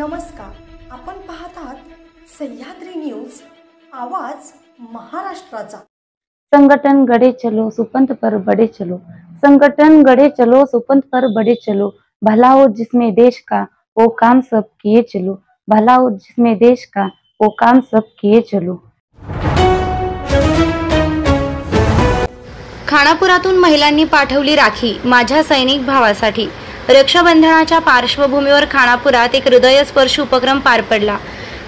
नमस्कार, आपण पाहत आहात सह्याद्री न्यूज, आवाज महाराष्ट्राचा। संगठन गड़े चलो सुपंथ पर बड़े चलो, संगठन गड़े चलो सुपंथ पर बड़े चलो, भला हो जिसमें देश का वो काम सब किए चलो, भला हो जिसमें देश का वो काम सब किए चलो। खानापुरातून महिलांनी पाठवली राखी माझ्या सैनिक भावासाठी। रक्षाबंधनाच्या पार्श्वभूमीवर खानापुरात एक हृदयस्पर्शी उपक्रम पार पडला।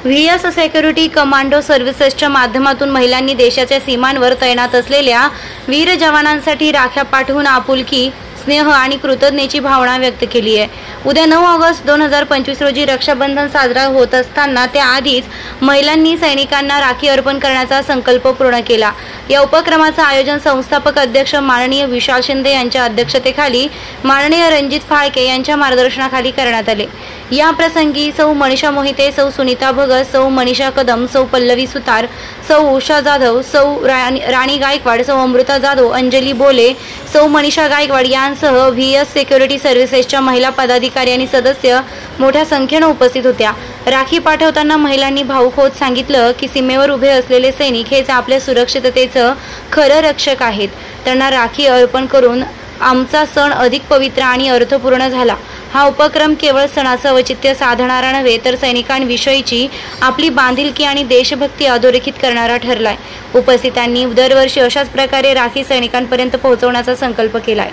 व्हीएस सिक्युरिटी कमांडो सर्व्हिसेसच्या माध्यमातून महिलांनी देशाच्या सीमांवर तैनात असलेल्या वीर जवानांसाठी राख्या पाठवून आपुलकी, स्नेह आणि कृतज्ञतेची भावना व्यक्त केली आहे। उद्या 9 ऑगस्ट 2025 रोजी रक्षाबंधन साजरा होत असताना त्याआधीच महिलांनी सैनिकांना राखी अर्पण करण्याचा संकल्प पूर्ण केला। या उपक्रमाचे आयोजन संस्थापक अध्यक्ष माननीय विशाल शिंदे यांच्या अध्यक्षतेखाली माननीय रणजित फाळके यांच्या मार्गदर्शनाखाली करण्यात आले। या प्रसंगी सौ मनीषा मोहिते, सौ सुनीता भगत, सौ मनीषा कदम, सौ पल्लवी सुतार, सौ उषा जाधव, सौ राणी गायकवाड, सौ अमृता जाधव, अंजली बोले, सौ मनीषा गायकवाड यांसह व्हीएस सिक्युरिटी सर्व्हिसेसच्या महिला पदाधिकारी आणि सदस्य मोठ्या संख्येने उपस्थित होत्या। राखी पाठवताना महिलांनी भावुक होत सांगितलं की सीमेवर उभे असलेले सैनिक हेच आपल्या सुरक्षिततेचं खरं रक्षक आहेत। त्यांना राखी अर्पण करून आमचा सण अधिक पवित्र आणि अर्थपूर्ण झाला। हा उपक्रम केवळ सणाचं औचित्य साधणारा नव्हे तर सैनिकांविषयीची आपली बांधिलकी आणि देशभक्ती अधोरेखित करणारा ठरलाय। उपस्थितांनी दरवर्षी अशाच प्रकारे राखी सैनिकांपर्यंत पोहोचवण्याचा संकल्प केलाय।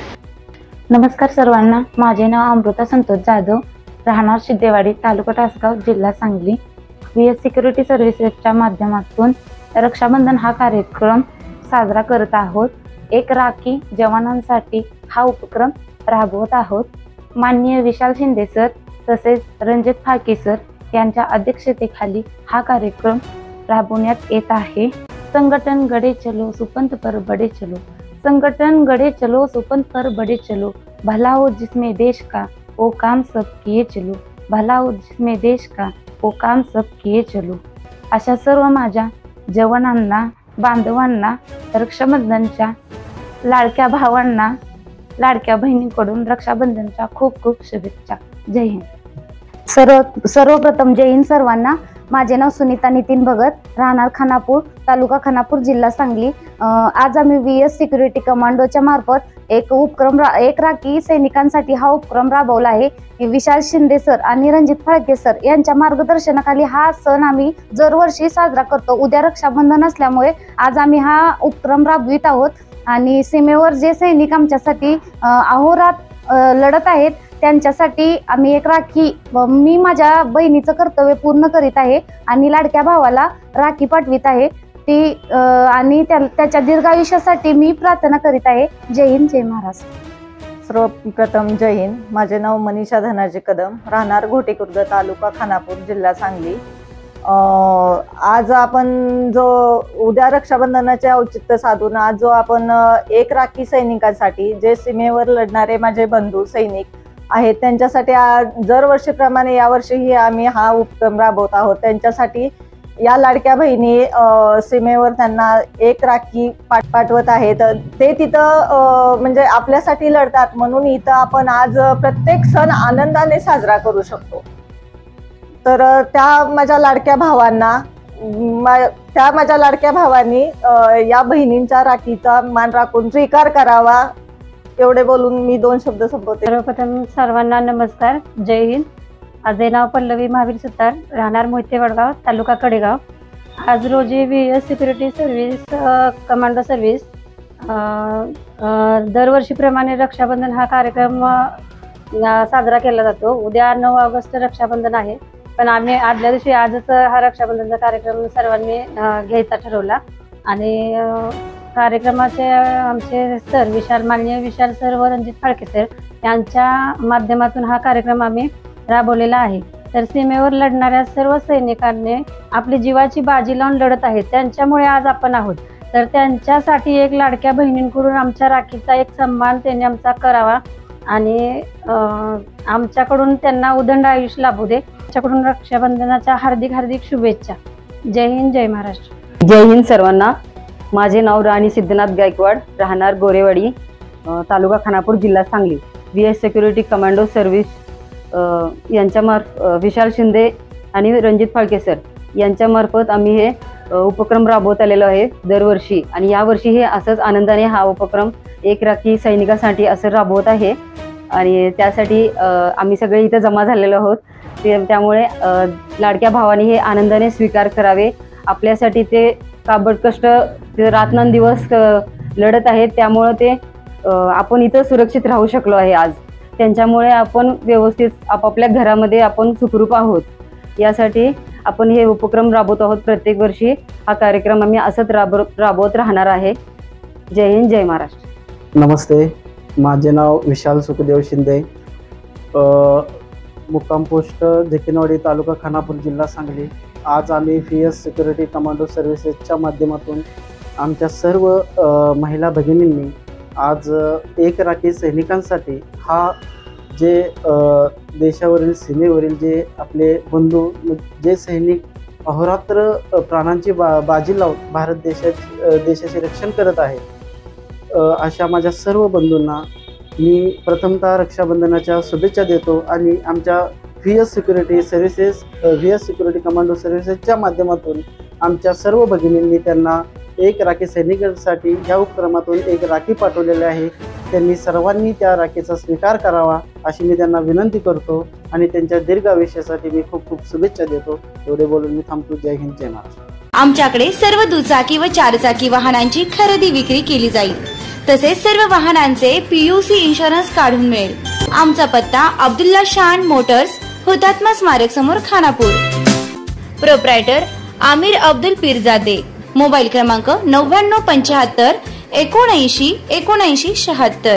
नमस्कार सर्वांना, माझे नाव अमृता संतोष जाधव, राहणार सिद्धेवाडी, तालुका तासगाव, जिल्हा सांगली। व्हीएस सिक्युरिटी सर्व्हिसेसच्या माध्यमातून रक्षाबंधन हा कार्यक्रम साजरा करत आहोत। एक राखी जवानांसाठी हा उपक्रम राबवत आहोत। माननीय विशाल शिंदे सर तसेच रणजित फाळके सर यांच्या अध्यक्षतेखाली हा कार्यक्रम राबवण्यात येत आहे। संगठन गड़े चलो सुपंथ पर बड़े चलो, संगठन गड़े चलो सुपंथ पर बड़े चलो, भला हो जिसमें देश का वो काम सब किए चलो, भला हो जिसमें देश का वो काम सब किए चलो। अशा सर्व माझ्या जवानांना, बांधवांना, रक्षाबंधनच्या लाडक्या भावांना, लाडक्या बहिणींकडून रक्षाबंधनच्या खूप खूप शुभेच्छा। जय हिंद। सर्वप्रथम जय हिंद सर्वांना। माझे नाव सुनीता नितीन भगत, राहणार खानापूर, तालुका खानापूर, जिल्हा सांगली। आज आम्ही व्हीएस सिक्युरिटी कमांडोच्या मार्फत एक राखी सैनिकांसाठी हा उपक्रम राबवला आहे। विशाल शिंदे सर आणि रणजित फाळके सर यांच्या मार्गदर्शनाखाली हा सण आम्ही दरवर्षी साजरा करतो। उद्या रक्षाबंधन असल्यामुळे आज आम्ही हा उपक्रम राबवित आहोत आणि सीमेवर जे सैनिक आमच्यासाठी अहोरात्र लढत आहेत त्यांच्यासाठी आम्ही एक राखी, मी माझ्या बहिणीचं कर्तव्य पूर्ण करीत आहे आणि लाडक्या भावाला राखी पाठवित आहे ती आणि त्याच्या दीर्घायुष्यासाठी मी प्रार्थना करीत आहे। जय हिंद, जय महाराष्ट्र। सर्वप्रथम जय हिंद। माझे नाव मनीषा धनाजी कदम, राहणार घोटेखुर्द, तालुका खानापूर, जिल्हा सांगली। आज आपण जो उद्या रक्षाबंधनाचे औचित्य साधून आज जो आपण एक राखी सैनिकांसाठी, जे सीमेवर लढणारे माझे बंधू सैनिक आहेत त्यांच्यासाठी दरवर्षीप्रमाणे यावर्षीही आम्ही हा उपक्रम राबवत आहोत। त्यांच्यासाठी या लाडक्या बहिणी सीमेवर त्यांना एक राखी पाठवत आहेत। ते तिथं म्हणजे आपल्यासाठी लढतात म्हणून इथं आपण आज प्रत्येक सण आनंदाने साजरा करू शकतो। तर त्या माझ्या लाडक्या भावांनी या बहिणींच्या राखीचा मान राखून स्वीकार करावा, एवढे बोलून मी 2 शब्द संपवते। सर्वप्रथम सर्वांना नमस्कार, जय हिंद। माझे नाव पल्लवी महावीर सुतार, राहणार मोहिते वडगाव, तालुका कडेगाव। आज रोजी VS security service commando service दरवर्षीप्रमाणे रक्षाबंधन हा कार्यक्रम साजरा केला जातो। उद्या 9 ऑगस्ट रक्षाबंधन आहे, पण आम्ही आदल्या दिवशी आजच हा रक्षाबंधनचा कार्यक्रम सर्वांनी घ्यायचा ठरवला आणि कार्यक्रमाचे आमचे सर माननीय विशाल सर व रणजित फाळके सर यांच्या माध्यमातून हा कार्यक्रम आम्ही राबवलेला आहे। तर सीमेवर लढणाऱ्या सर्व सैनिकांनी आपली जीवाची बाजी लावून लढत आहेत, त्यांच्यामुळे आज आपण आहोत। तर त्यांच्यासाठी एक लाडक्या बहिणींकडून आमच्या राखीचा एक सन्मान त्यांनी आमचा करावा आणि आमच्याकडून त्यांना उदंड आयुष्य लाभू दे। त्याच्याकडून रक्षाबंधनाच्या हार्दिक हार्दिक शुभेच्छा। जय हिंद, जय महाराष्ट्र। जय हिंद सर्वांना। माझे नाव राणी सिद्धनाथ गायकवाड, राहणार गोरेवाडी, तालुका खानापूर, जिल्हा Sangli. VS security commando service Vishal Shinde आणि रणजित फाळके सर यांच्यामार्फत आम्ही हे उपक्रम राबवत आलेलो आहे दरवर्षी, आणि यावर्षी हे असंच आनंदाने हा उपक्रम एक राखी सैनिकासाठी असं राबवत आहे. आणि त्यासाठी आम्ही सगळे इथं जमा झालेलो आहोत. त्यामुळे लाडक्या भावाने हे आनंदाने स्वीकार करावे. आपल्यासाठी ते काबड कष्ट रात्रंदिवस लढत आहेत, त्यामुळे ते आपण इथं सुरक्षित राहू शकलो आहे आज. त्यांच्यामुळे आपण व्यवस्थित आपापल्या घरामध्ये आपण सुखरूप आहोत. यासाठी आपण हे उपक्रम राबवत आहोत. प्रत्येक वर्षी हा कार्यक्रम आम्ही असंच राबवत राहणार आहे. जय हिंद, जय महाराष्ट्र. नमस्ते, माझे नाव विशाल सुखदेव शिंदे, मुक्काम पोस्ट जेकिनवाडी, तालुका खानापूर, जिल्हा सांगली. आज आम्ही VS सिक्युरिटी कमांडो सर्व्हिसेसच्या माध्यमातून आमच्या सर्व महिला भगिनींनी आज एक राखी सैनिकांसाठी हा जे देशावरील सीमेवरील जे आपले बंधू, जे सैनिक अहोरात्र प्राणांची बाजी लावून भारत देशाचे रक्षण करत आहेत, अशा माझ्या सर्व बंधूंना मी प्रथमतः रक्षाबंधनाच्या शुभेच्छा देतो. आणि आमच्या VS सिक्युरिटी कमांडो सर्व्हिसेसच्या माध्यमातून आमच्या सर्व भगिनींनी त्यांना एक राखी सैनिकांसाठी या उपक्रमातून एक राखी पाठवलेली आहे. त्यांनी सर्वांनी त्या राखीचा स्वीकार करावा अशी मी त्यांना विनंती करतो आणि त्यांच्या दीर्घ आयुष्यासाठी मी खूप खूप शुभेच्छा देतो. एवढे बोलून मी थांबतो. जय हिंद, जय महाराष्ट्र. आमच्याकडे सर्व दुचाकी व चारचाकी वाहनांची खरेदी विक्री केली जाईल. तसेच सर्व वाहनांचे PUC इन्शुरन्स काढून मिळेल. आमचा पत्ता अब्दुल्ला शान मोटर्स, हुतात्मा स्मारक समोर, खानापूर. प्रोप्रायटर आमिर अब्दुल पीरजादे. मोबाईल क्रमांक 9975 79 79 76.